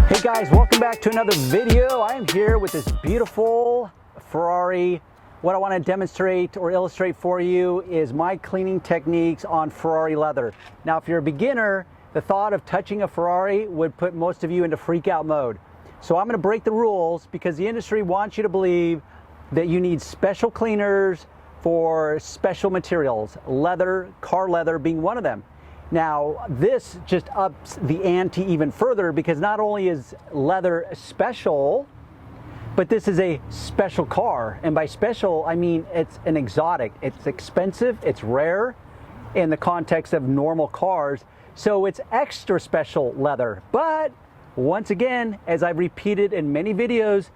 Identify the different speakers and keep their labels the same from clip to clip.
Speaker 1: Hey guys, welcome back to another video. I am here with this beautiful Ferrari. What I want to demonstrate or illustrate for you is my cleaning techniques on Ferrari leather. Now, if you're a beginner, the thought of touching a Ferrari would put most of you into freak out mode. So I'm going to break the rules because the industry wants you to believe that you need special cleaners for special materials, leather, car leather being one of them. Now, this just ups the ante even further because not only is leather special, but this is a special car. And by special, I mean it's an exotic. It's expensive, it's rare in the context of normal cars. So it's extra special leather. But once again, as I've repeated in many videos,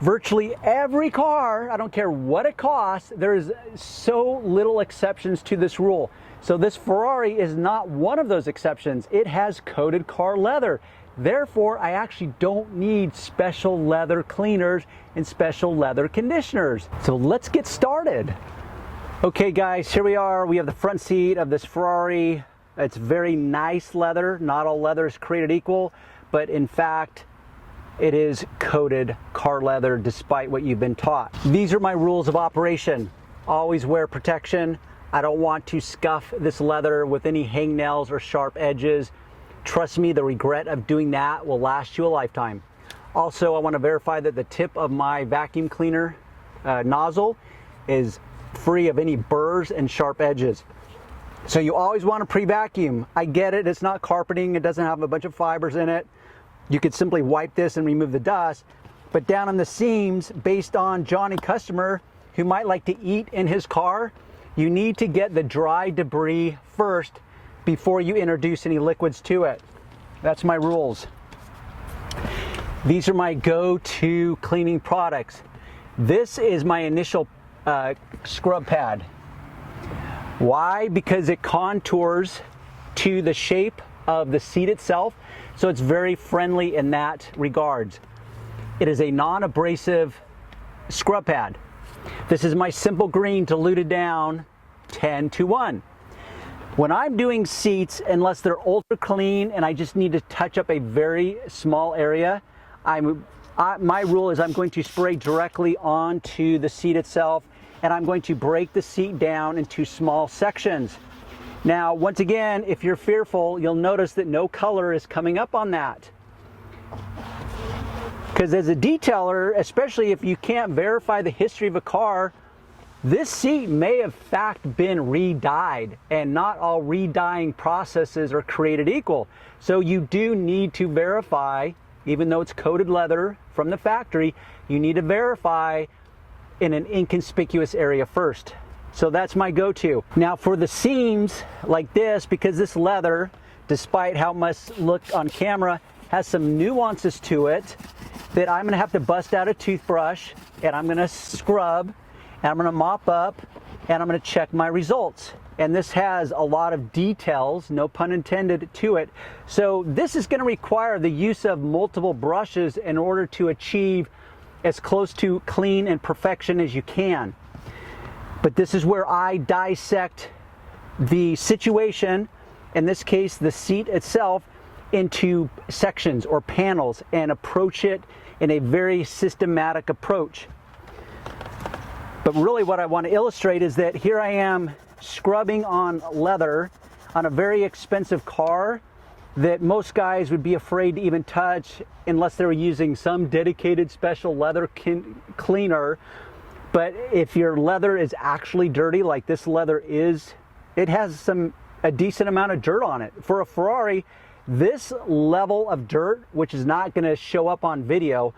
Speaker 1: virtually every car, I don't care what it costs, there's so little exceptions to this rule. So this Ferrari is not one of those exceptions. It has coated car leather. Therefore, I actually don't need special leather cleaners and special leather conditioners. So let's get started. Okay guys, here we are. We have the front seat of this Ferrari. It's very nice leather. Not all leather is created equal, but in fact, it is coated car leather despite what you've been taught. These are my rules of operation. Always wear protection. I don't want to scuff this leather with any hangnails or sharp edges. Trust me, the regret of doing that will last you a lifetime. Also, I want to verify that the tip of my vacuum cleaner nozzle is free of any burrs and sharp edges. So you always want to pre-vacuum. I get it, it's not carpeting, it doesn't have a bunch of fibers in it. You could simply wipe this and remove the dust. But down on the seams, based on Johnny customer who might like to eat in his car, you need to get the dry debris first before you introduce any liquids to it. That's my rules. These are my go-to cleaning products. This is my initial scrub pad. Why? Because it contours to the shape of the seat itself, so it's very friendly in that regards. It is a non-abrasive scrub pad. This is my simple green diluted down 10-1. When I'm doing seats, unless they're ultra clean and I just need to touch up a very small area, my rule is I'm going to spray directly onto the seat itself, and I'm going to break the seat down into small sections. Now, once again, if you're fearful, you'll notice that no color is coming up on that. Because as a detailer, especially if you can't verify the history of a car, this seat may have in fact been re-dyed, and not all re-dyeing processes are created equal. So you do need to verify, even though it's coated leather from the factory, you need to verify in an inconspicuous area first. So that's my go-to. Now for the seams like this, because this leather, despite how it must look on camera, has some nuances to it that I'm gonna have to bust out a toothbrush, and I'm gonna scrub, and I'm gonna mop up, and I'm gonna check my results. And this has a lot of details, no pun intended, to it. So this is gonna require the use of multiple brushes in order to achieve as close to clean and perfection as you can. But this is where I dissect the situation, in this case the seat itself, into sections or panels and approach it in a very systematic approach. But really what I want to illustrate is that here I am scrubbing on leather on a very expensive car that most guys would be afraid to even touch unless they were using some dedicated special leather cleaner. But if your leather is actually dirty, like this leather is, it has a decent amount of dirt on it. For a Ferrari, this level of dirt, which is not going to show up on video,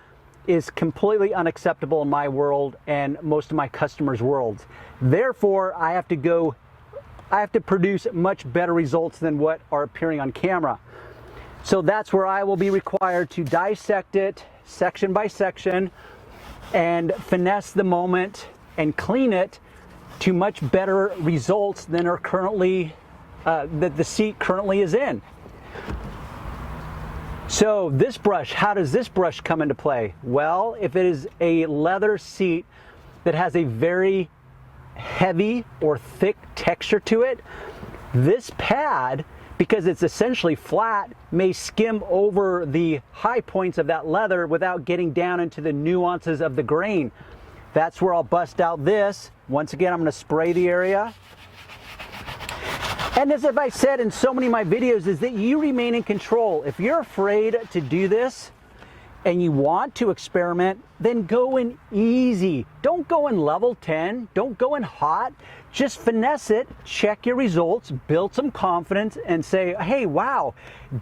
Speaker 1: is completely unacceptable in my world and most of my customers' worlds. Therefore, I have to produce much better results than what are appearing on camera. So that's where I will be required to dissect it section by section and finesse the moment and clean it to much better results than are currently that the seat currently is in. So this brush, how does this brush come into play? Well, if it is a leather seat that has a very heavy or thick texture to it, This pad, because it's essentially flat, may skim over the high points of that leather without getting down into the nuances of the grain. That's where I'll bust out this. Once again, I'm going to spray the area. And as I've said in so many of my videos, is that you remain in control. If you're afraid to do this and you want to experiment, then go in easy. Don't go in level 10. Don't go in hot. Just finesse it, check your results, build some confidence, and say, hey, wow,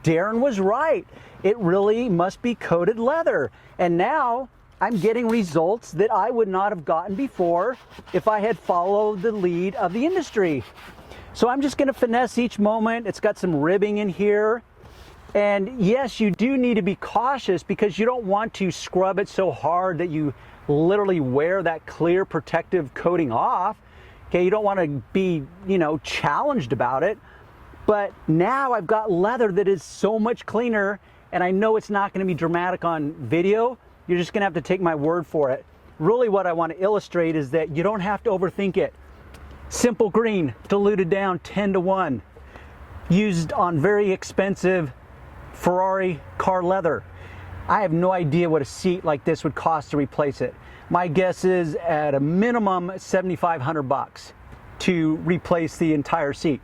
Speaker 1: Darren was right. It really must be coated leather. And now I'm getting results that I would not have gotten before if I had followed the lead of the industry. So I'm just gonna finesse each moment. It's got some ribbing in here. And yes, you do need to be cautious because you don't want to scrub it so hard that you literally wear that clear protective coating off. Okay, you don't want to be, challenged about it. But now I've got leather that is so much cleaner, and I know it's not going to be dramatic on video. You're just going to have to take my word for it. Really what I want to illustrate is that you don't have to overthink it. Simple green, diluted down 10-to-1, used on very expensive Ferrari car leather. I have no idea what a seat like this would cost to replace it. My guess is at a minimum $7,500 to replace the entire seat.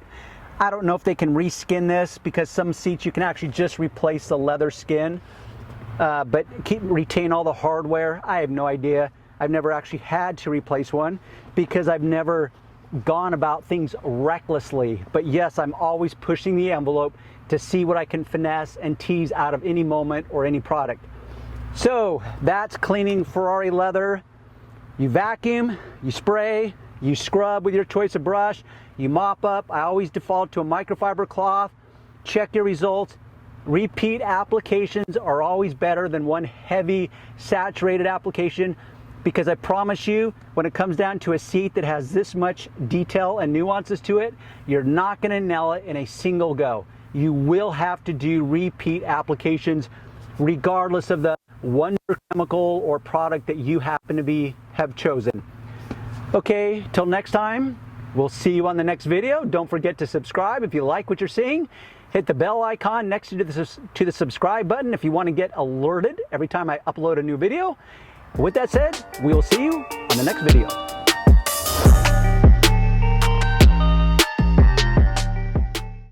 Speaker 1: I don't know if they can reskin this because some seats you can actually just replace the leather skin, but retain all the hardware. I have no idea. I've never actually had to replace one because I've never gone about things recklessly. But yes, I'm always pushing the envelope to see what I can finesse and tease out of any moment or any product. So that's cleaning Ferrari leather. You vacuum, you spray, you scrub with your choice of brush, you mop up. I always default to a microfiber cloth. Check your results. Repeat applications are always better than one heavy saturated application, because I promise you, when it comes down to a seat that has this much detail and nuances to it, you're not going to nail it in a single go. You will have to do repeat applications regardless of the wonder chemical or product that you happen to have chosen. Okay, till next time, we'll see you on the next video. Don't forget to subscribe if you like what you're seeing. Hit the bell icon next to the subscribe button if you want to get alerted every time I upload a new video. With that said, we will see you on the next video.